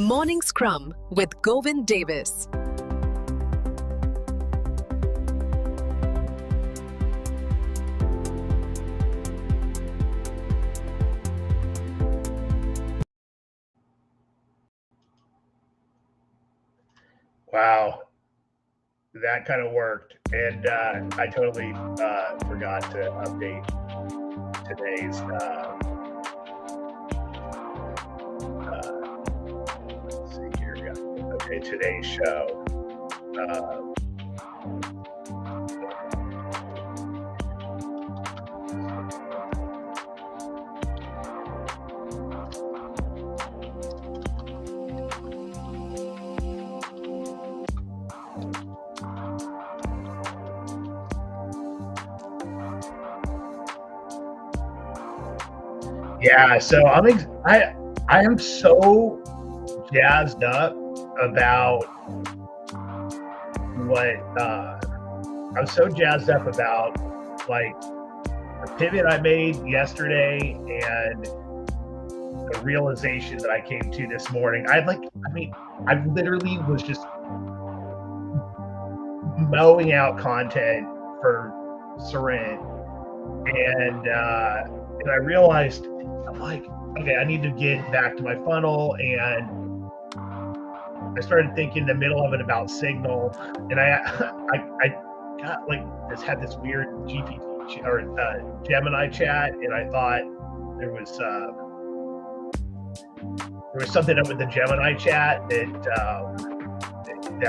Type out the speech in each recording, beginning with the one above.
Morning Scrum with Govind Davis. Wow, that kind of worked. And I totally forgot to update today's let's see here. Yeah. Okay, today's show. Yeah, so I am so jazzed up about what I'm so jazzed up about like the pivot I made yesterday and the realization that I came to this morning. I literally was just mowing out content for Sorrent, and I realized I'm like, okay, I need to get back to my funnel, and I started thinking in the middle of it about Signal, and I got like had this weird GPT or Gemini chat, and I thought there was something up with the Gemini chat that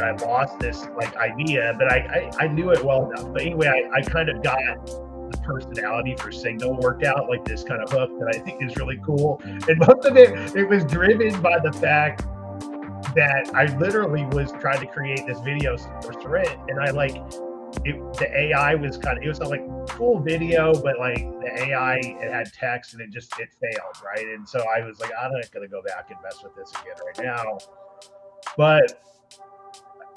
I lost this like idea, but I knew it well enough. But anyway, I kind of got the personality for Signal worked out, like this kind of hook that I think is really cool. And most of it was driven by the fact that I literally was trying to create this video for Sorrent, and the AI was it was like cool video, but like the AI, it had text and it failed, right? And so I was like, I'm not gonna go back and mess with this again right now. But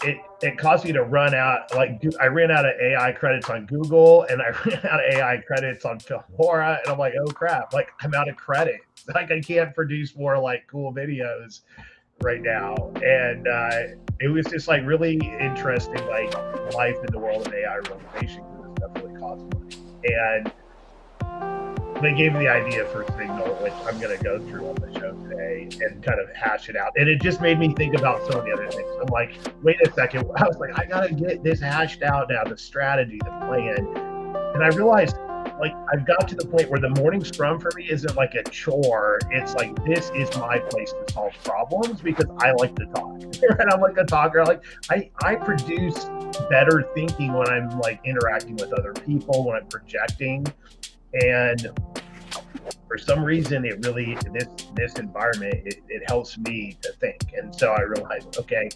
it caused me to run out, I ran out of AI credits on Google, and I ran out of AI credits on Filmora, and I'm like, oh crap, like I'm out of credit. Like I can't produce more like cool videos right now. And it was just like really interesting, like life in the world of AI realization, because this stuff really costs money. And they gave me the idea for Signal, which I'm going to go through on the show today and kind of hash it out. And it just made me think about some of the other things. I'm like, wait a second. I was like, I got to get this hashed out now, the strategy, the plan. And I realized, like, I've got to the point where the morning scrum for me isn't like a chore. It's like, this is my place to solve problems because I like to talk. And I'm like a talker. Like, I produce better thinking when I'm like interacting with other people, when I'm projecting. And for some reason, it really, this environment, it helps me to think. And so I realized, okay,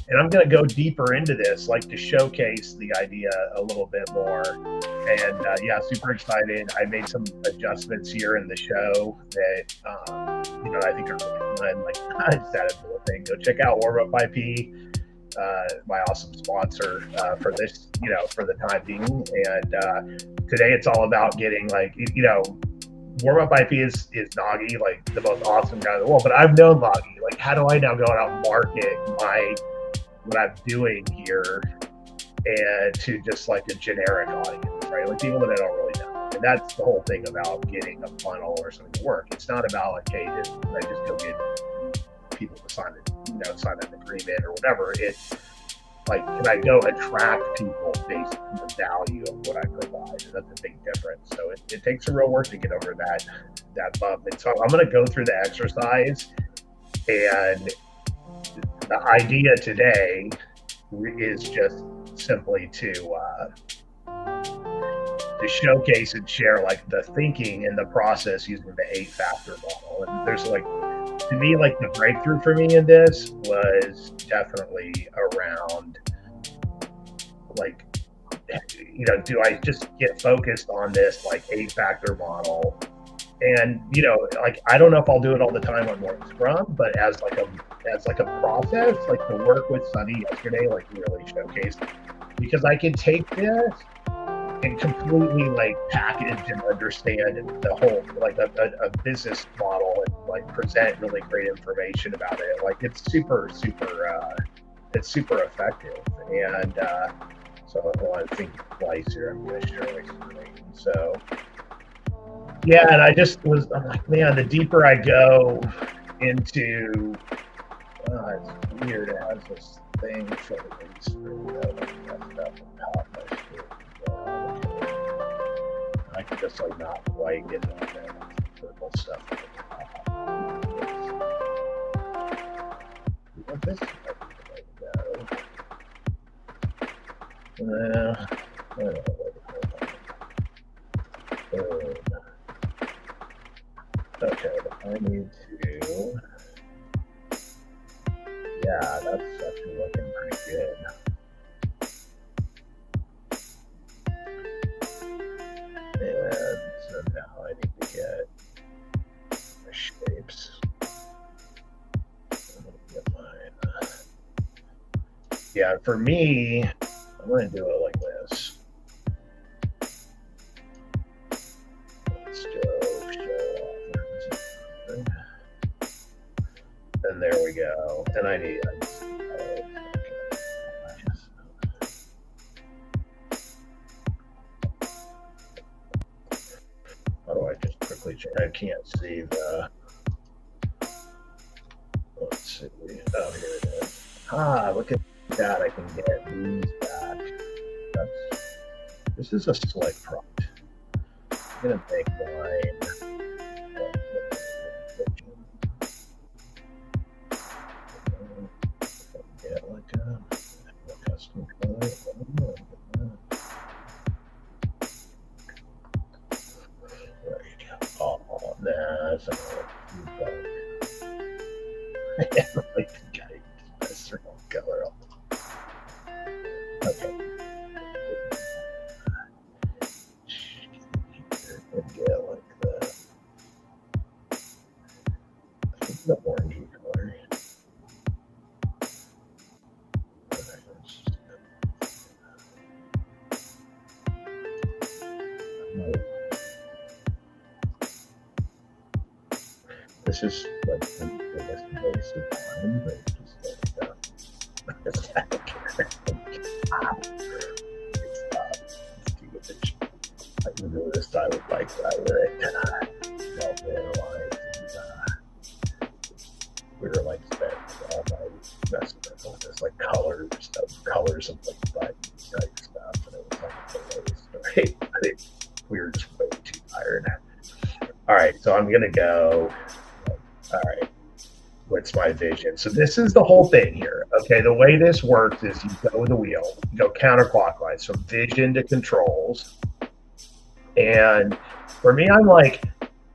and I'm going to go deeper into this, like to showcase the idea a little bit more. And yeah, super excited. I made some adjustments here in the show that, I think are really fun. Like I just added a little thing. Go check out Warm Up IP. My awesome sponsor for this, for the time being. And today it's all about getting Warm Up IP is Nagi, like the most awesome guy in the world. But I've known Nagi. Like, how do I now go out and market what I'm doing here and to just like a generic audience, right? Like people that I don't really know. And that's the whole thing about getting a funnel or something to work. It's not about like, hey, can I just go get people to sign an agreement or whatever. It's like, can I go attract people based on the value of what I provide? And that's a big difference. So it takes some real work to get over that bump. And so I'm going to go through the exercise, and the idea today is just simply to showcase and share like the thinking and the process using the 8-factor model. And there's like, to me, like the breakthrough for me in this was definitely around like, do I just get focused on this like 8-factor model? And like I don't know if I'll do it all the time on Morning Scrum, but as like a process, like the work with Sunny yesterday, like really showcased, because I can take this and completely like package and understand the whole like a business model and like present really great information about it. Like it's super effective. And so I want to think twice here. I'm going to share my screen. So yeah, and I'm like, man, the deeper I go into, it's weird. It has this thing showing the screen messed up on top of my screen. I can just like not quite get on that purple stuff. What this go? I don't know. Okay, I need to. Yeah, that's actually looking pretty good. And so now I need to get my shapes. Get mine. Yeah, for me, I'm going to do it like this. Let's go show offers. And there we go. And how do I just quickly change? I can't see the. Let's see. Oh, here it is. Look at that. I can get these back. This is a slick prompt. I'm going to make mine. Get like a custom color. There you go. Oh, nah, that's not like I like the guy that's the wrong color. Okay. And get like that. I think the orangey color. This is like the biggest waste of time, but just like I can do this time with like that, we were like spent all my messing with this like colors and like buttons type stuff, and it was like a waste. Right? I think we were just way too tired. All right, so I'm gonna go. All right, what's my vision? So this is the whole thing here. Okay, the way this works is you go with the wheel, you go counterclockwise from vision to controls. And for me, I'm like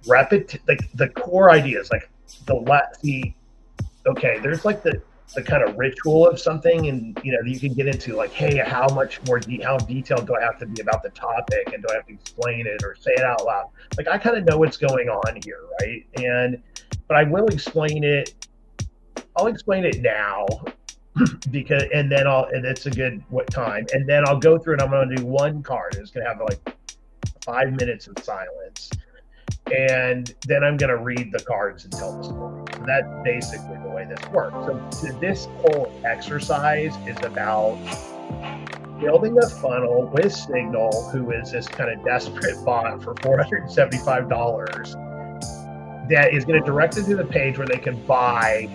like the core ideas, like okay, there's like the kind of ritual of something, and you can get into like, hey, how much more how detailed do I have to be about the topic, and do I have to explain it or say it out loud? Like I kind of know what's going on here, right? But I will explain it. I'll explain it now because, and it's a good time, and then I'll go through and I'm going to do one card. It's going to have like 5 minutes of silence, and then I'm going to read the cards and tell the story. So that's basically the way this works. So this whole exercise is about building a funnel with Signal, who is this kind of desperate bot for $475 that is going to direct them to the page where they can buy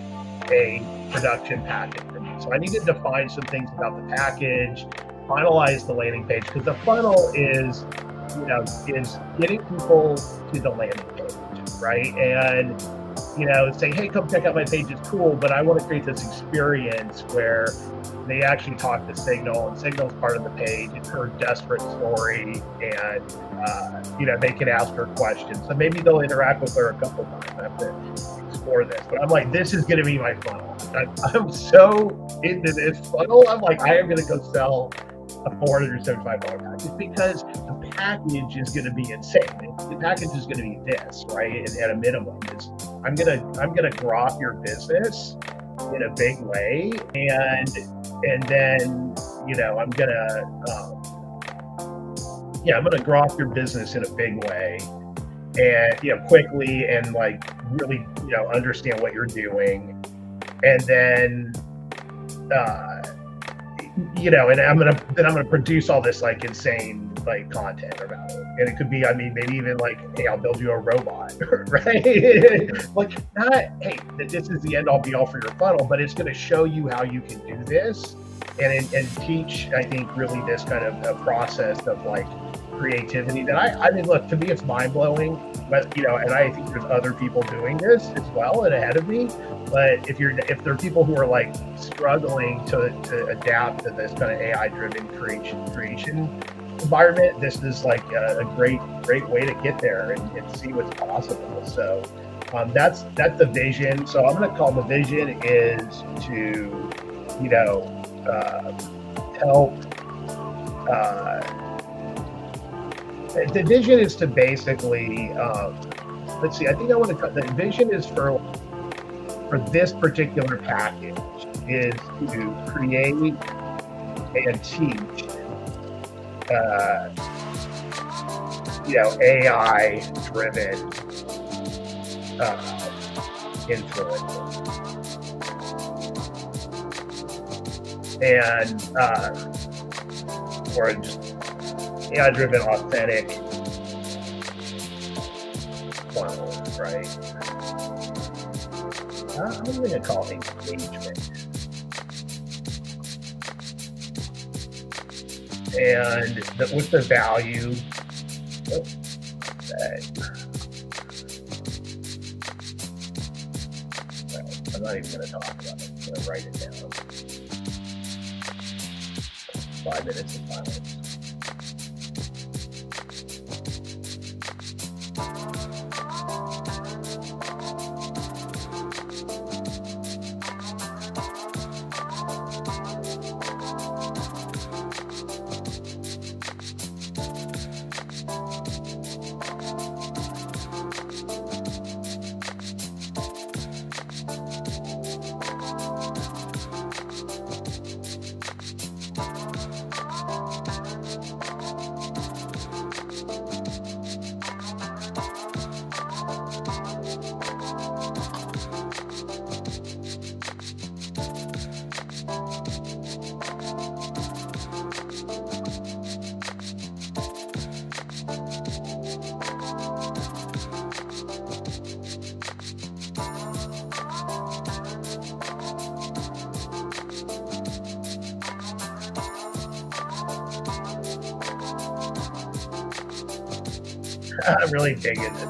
a production package from me. So I need to define some things about the package, finalize the landing page, because the funnel is getting people to the landing page, right? And say, hey, come check out my page, it's cool, but I want to create this experience where they actually talk to Signal, and Signal's part of the page. It's her desperate story, and they can ask her questions. So maybe they'll interact with her a couple times. I have to explore this, but I'm like, this is going to be my funnel. I'm so into this funnel. I'm like, I am going to go sell a $475 package because the package is going to be insane. The package is going to be this, right? At a minimum, I'm gonna grow off your business in a big way, and then I'm gonna grow off your business in a big way, and quickly, and like really understand what you're doing, and then and I'm gonna produce all this like insane like content about it. And it could be, I mean, maybe even like, hey, I'll build you a robot, right? Like, not, hey, this is the end all be all for your funnel, but it's gonna show you how you can do this, and teach, I think, really this kind of a process of like creativity that I mean, look, to me it's mind blowing, but and I think there's other people doing this as well and ahead of me. But if there are people who are like struggling to adapt to this kind of AI driven creation environment, this is like a great way to get there and see what's possible. So that's the vision. So I'm going to call the vision is to help. The vision is to basically let's see. I think I want to. The vision is for this particular package is to create and teach AI driven influencers, and or just AI driven authentic funnels, right? I'm going to call it engagement. And what's the value? I'm not even going to talk about it. I'm going to write it down. 5 minutes of silence. I'm really digging this.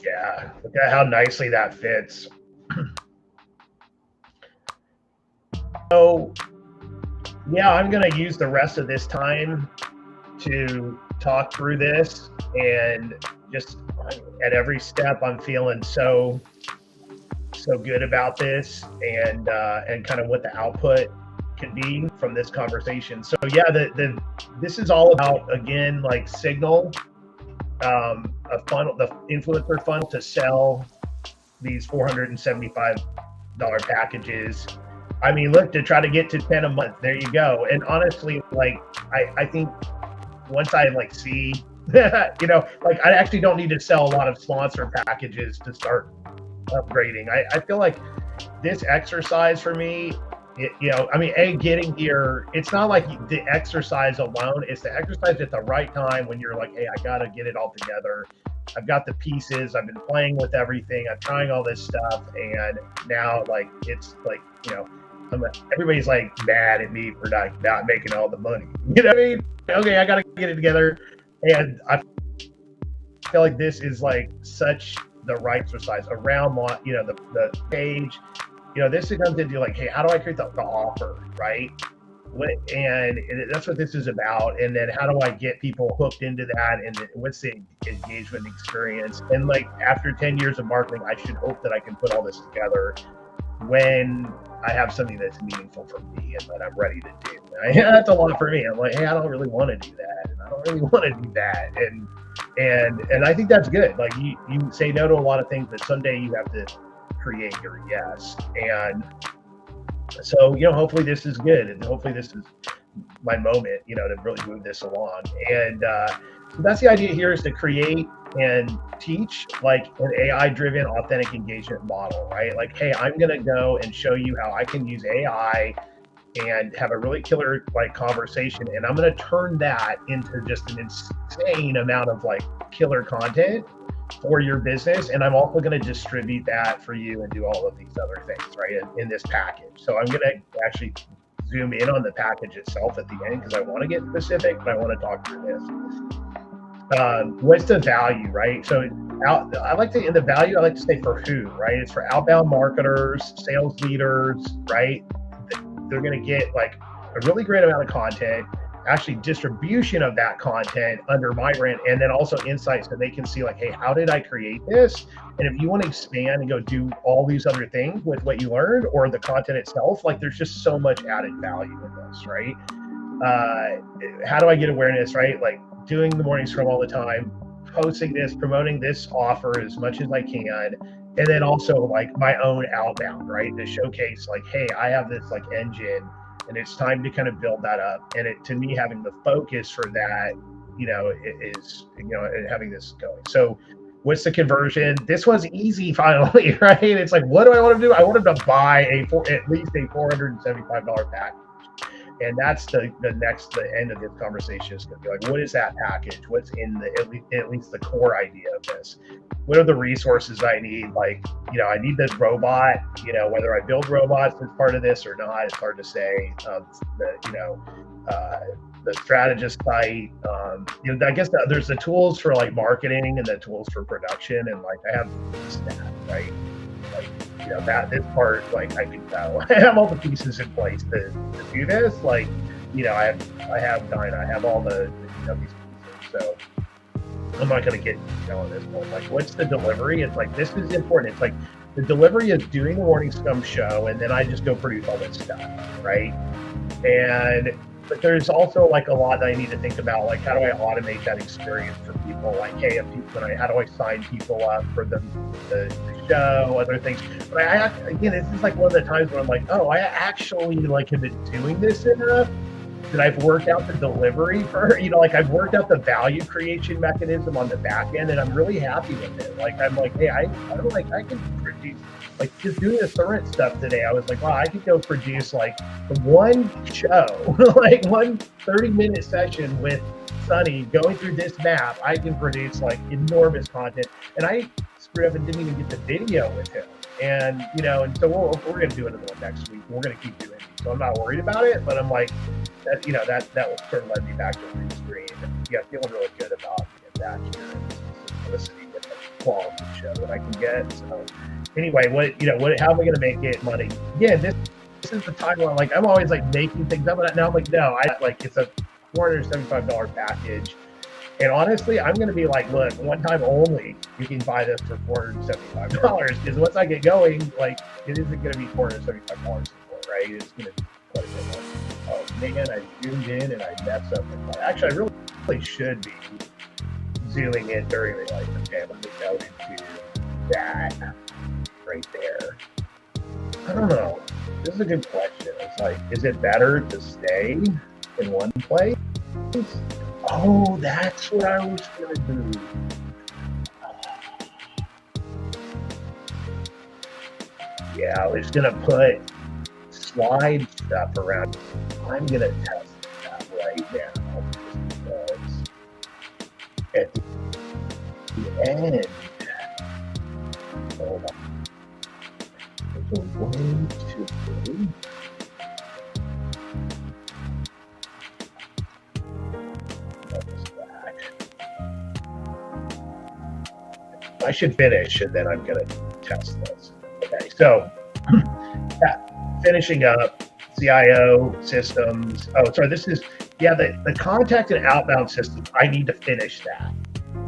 Yeah, look at how nicely that fits. So, yeah, I'm going to use the rest of this time to talk through this, and just at every step, I'm feeling so good about this, and kind of what the output can be from this conversation. So yeah, this is all about, again, like Signal, a funnel, the influencer funnel to sell these $475 packages. I mean, look, to try to get to 10 a month, there you go. And honestly, like, I think once I like see, you know, like I actually don't need to sell a lot of sponsor packages to start upgrading. I feel like this exercise for me, you know, I mean, getting here, it's not like the exercise alone, it's the exercise at the right time when you're like, hey, I got to get it all together. I've got the pieces, I've been playing with everything, I'm trying all this stuff, and now, like, it's like, you know, everybody's like mad at me for not making all the money. You know what I mean? Okay, I got to get it together. And I feel like this is like such the right exercise around, you know, the page. You know, this comes into like, hey, how do I create the offer, right? And that's what this is about. And then how do I get people hooked into that? And what's the engagement experience? And like after 10 years of marketing, I should hope that I can put all this together when I have something that's meaningful for me and that I'm ready to do. That's a lot for me. I'm like, hey, I don't really want to do that, and I don't really want to do that, and I think that's good. Like you say no to a lot of things, but someday you have to create your yes. And so, you know, hopefully this is good, and hopefully this is my moment, you know, to really move this along. And so that's the idea here, is to create and teach like an AI-driven authentic engagement model, right? Like, hey, I'm going to go and show you how I can use AI and have a really killer like conversation, and I'm going to turn that into just an insane amount of like killer content for your business. And I'm also going to distribute that for you and do all of these other things, right, in this package. So I'm going to actually zoom in on the package itself at the end, because I want to get specific, but I want to talk through this. What's the value, right? So I like to, in the value, I like to say for who, right? It's for outbound marketers, sales leaders, right? They're going to get like a really great amount of content, actually distribution of that content under my brand, and then also insights so they can see like, hey, how did I create this? And if you want to expand and go do all these other things with what you learned or the content itself, like there's just so much added value in this, right? How do I get awareness, right? Like doing the morning scrum all the time, posting this, promoting this offer as much as I can. And then also like my own outbound, right? To showcase like, hey, I have this like engine, and it's time to kind of build that up. And it, to me, having the focus for that, you know, is, you know, having this going. So what's the conversion? This was easy finally, right? It's like, what do I want to do? I wanted to buy at least a $475 package. And that's the end of this conversation is going to be like, what is that package? What's in at least the core idea of this? What are the resources I need? Like, you know, I need this robot, you know, whether I build robots as part of this or not, it's hard to say. The strategist site, you know, I guess there's the tools for like marketing and the tools for production. And like, I have that, right? Like, you know, that this part, like I can go. I have all the pieces in place to do this. Like, you know, I have Dyna, I have all the, you know, these pieces. So I'm not going to get on this one. Like, what's the delivery? It's like, this is important. It's like the delivery is doing the Morning Scrum show, and then I just go produce all this stuff, right? But there's also like a lot that I need to think about, like how do I automate that experience for people? Like, hey, how do I sign people up for the show, other things? But again, this is like one of the times where I'm like, oh, I actually like have been doing this enough that I've worked out the delivery for, you know, like I've worked out the value creation mechanism on the back end, and I'm really happy with it. Like, I'm like, hey, I can produce, like just doing the current stuff today, I was like, wow, I could go produce like one show, like one 30-minute session with Sunny going through this map. I can produce like enormous content, and I screwed up and didn't even get the video with him. And, you know, and so we're going to do another one next week. We're going to keep doing these. So I'm not worried about it, but I'm like, that, you know, that will sort of led me back to the screen. And yeah, feeling really good about getting back here and listening to it. quality show that I can get. So anyway, how am I going to make it money? Again, this is the time where I'm always making things up, but now I'm no, it's a $475 package. And honestly, I'm going to be look, one time only, you can buy this for $475. Because once I get going, it isn't going to be $475 anymore, right? It's going to be quite a bit more. Oh man, I zoomed in and I messed up. Actually, I really should be zooming in during the okay, let me go into that right there. I don't know. This is a good question. It's is it better to stay in one place? Oh, that's what I was going to do. Yeah, I was going to put slide stuff around. I'm going to test that right now because at the end, hold on. There's a way to do. I should finish and then I'm going to test this. Okay, so finishing up CIO systems. Oh, sorry, this is, the contact and outbound systems. I need to finish that.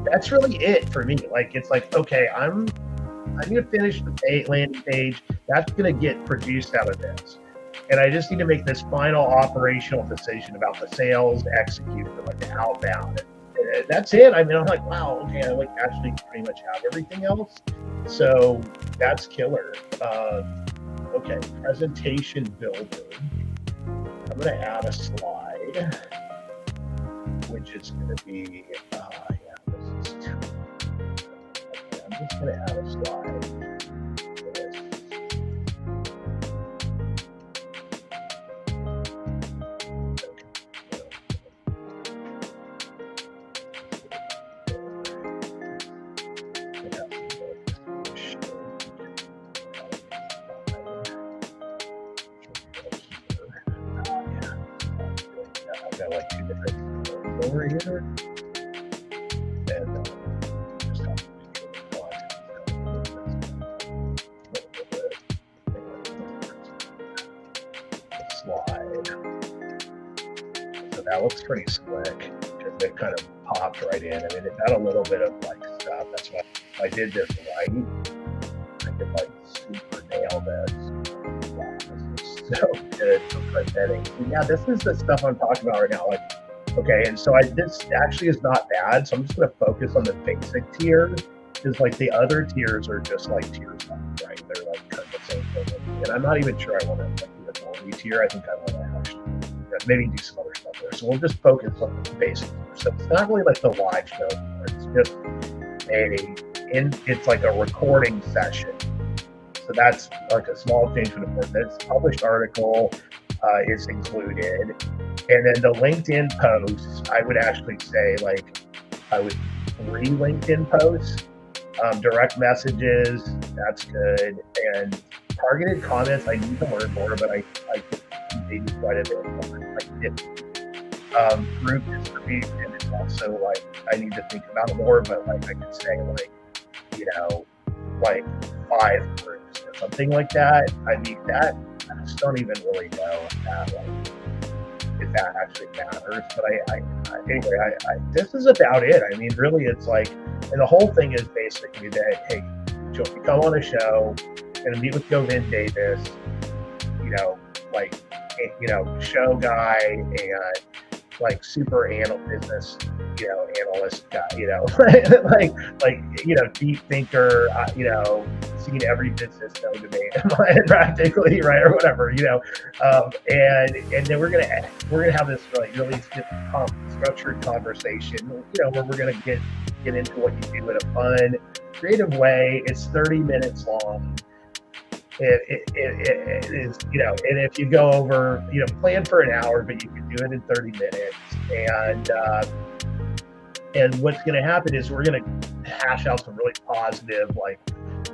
That's really it for me. Okay, I need to finish the landing page. That's going to get produced out of this. And I just need to make this final operational decision about the sales execute for the outbound. That's it. I mean, I'm wow, okay, I actually pretty much have everything else. So that's killer. Okay, presentation builder. I'm going to add a slide, which is going to be, this is too. Okay, I'm just going to add a slide. Over here, and just have to make sure the slide. So that looks pretty slick because it kind of popped right in. I mean, it had a little bit of stuff. That's why if I did this right, I could super nail this. Wow, this is so good for presenting. Yeah, this is the stuff I'm talking about right now. Okay, and so this actually is not bad. So I'm just going to focus on the basic tier because the other tiers are just tiers up, right? They're kind of the same thing. And I'm not even sure I want to do the quality tier. I think I want to actually maybe do some other stuff there. So we'll just focus on the basic tier. So it's not really the live show tier. It's just it's a recording session. So that's a small change from the board. This published article is included. And then the LinkedIn posts, I would actually say I would 3 LinkedIn posts, direct messages, that's good. And targeted comments, I need to learn more, but I maybe quite a bit more. Group distribution is also I need to think about it more, but I could say 5 groups or something like that. I mean that I just don't even really know if that actually matters, but anyway, this is about it. I mean, really, it's and the whole thing is basically that, hey, you come on a show and meet with Govind Davis, show guy and super business, analyst guy, deep thinker, seen every business known to man practically, right, or whatever, and then we're gonna have this really structured conversation, where we're gonna get into what you do in a fun, creative way. It's 30 minutes long. It is, and if you go over, plan for an hour, but you can do it in 30 minutes. And what's going to happen is we're going to hash out some really positive,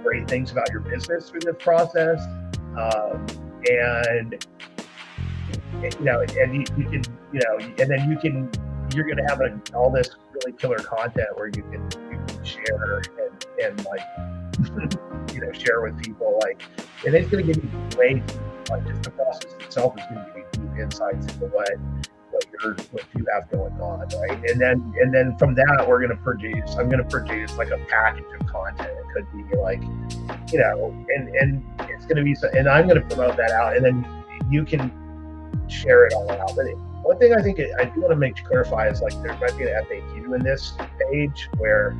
great things about your business through this process. And you can, and then you're going to have all this really killer content where you can share and like, share with people, like, and it's going to give you ways, like just the process itself is going to give you deep insights into what you have going on, right? And then from that I'm going to produce like a package of content. It could be like, and it's going to be, and I'm going to promote that out, and then you can share it all out. But one thing I think I do want to clarify is like there might be an FAQ in this page where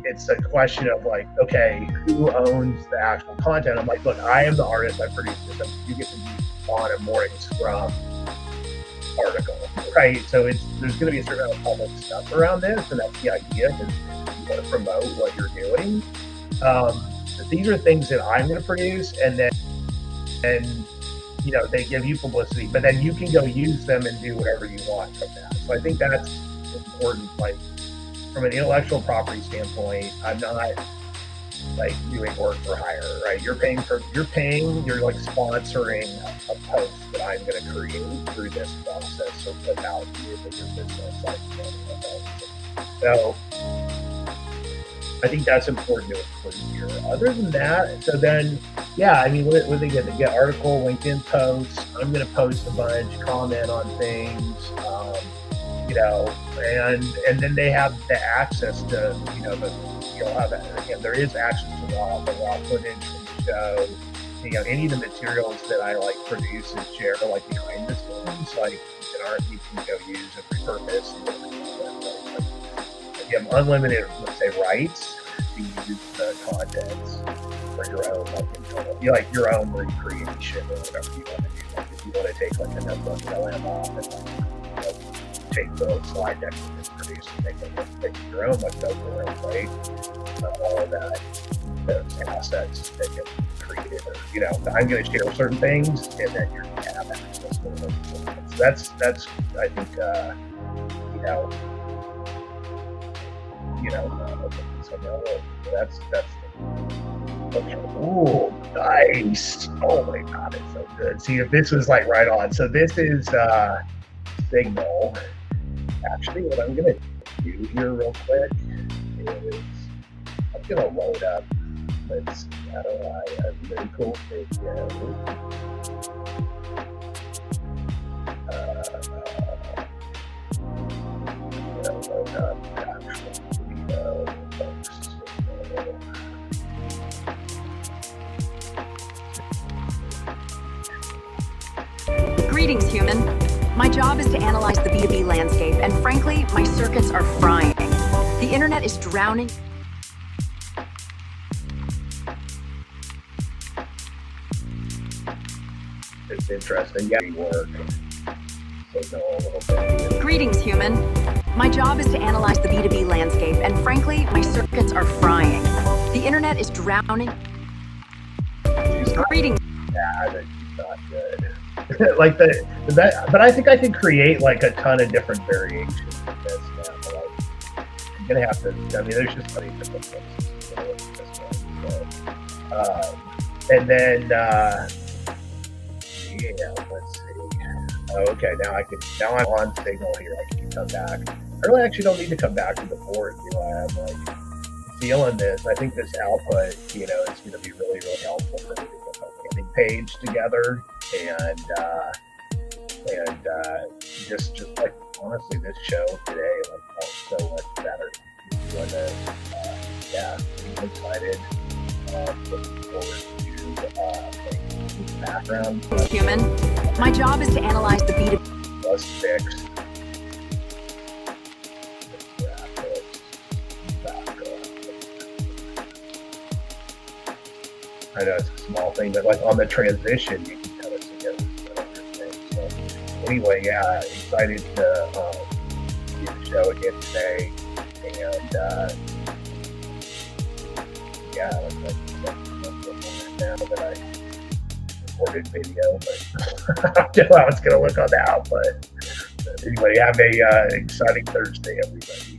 it's a question of like, okay, who owns the actual content? I'm like, look, I am the artist, I produce this, you get to be on a morning Scrum article, right? So there's going to be a certain amount of public stuff around this, and that's the idea, because you want to promote what you're doing. But these are things that I'm going to produce, and they give you publicity, but then you can go use them and do whatever you want from that. So I think that's important. Like from an intellectual property standpoint, I'm not like doing work for hire, right? You're like sponsoring a post that I'm going to create through this process, so put out to your business. So I think that's important to include here. Other than that, so then, yeah, I mean, what they get? They get article, LinkedIn posts. I'm going to post a bunch, comment on things, and then they have the access to, you'll have that. Again, there is access to the raw footage from the show. Any of the materials that I like produce and share, like behind the scenes, like you can go use and repurpose. You have unlimited, let's say, rights to use the contents for your own, like internal, your own recreation or whatever you want to do. Like if you want to take like a notebook LM off and take the slide deck that is produced and make your own, like go for it, right? All of that, those assets that get created, or I'm going to share certain things, and then you're going to have access to those. So that's I think that's okay. Ooh, nice. Oh my God, it's so good. See, if this was like right on. So this is Signal. Actually, what I'm gonna do here real quick is I'm gonna load up. Let's see, how do I? A really cool video. Load up actual video. Greetings, human. My job is to analyze the B2B landscape, and frankly, my circuits are frying. The internet is drowning. It's interesting. Yeah, work. So know a little bit. Greetings, human. My job is to analyze the B2B landscape, and frankly, my circuits are frying. The internet is drowning. Greetings. Yeah, that's not good. Like but I think I can create like a ton of different variations of this now. Like, I'm gonna have to. I mean, there's just plenty of different places to go with this one. So, and then let's see. Oh, okay, now I'm on Signal here. I can come back. I really actually don't need to come back to the board. I'm like feeling this. I think this output, is going to be really, really helpful for me to get a landing page together, and just like honestly, this show today felt so much better. I'm excited. Looking forward to background. Human. My job is to analyze the B2B. Plus fix. I know it's a small thing, but like on the transition, you can kind of see everything. So anyway, yeah, excited to do the show again today, and now that I recorded video, but I don't know how it's going to look on now. But anyway, have a exciting Thursday, everybody.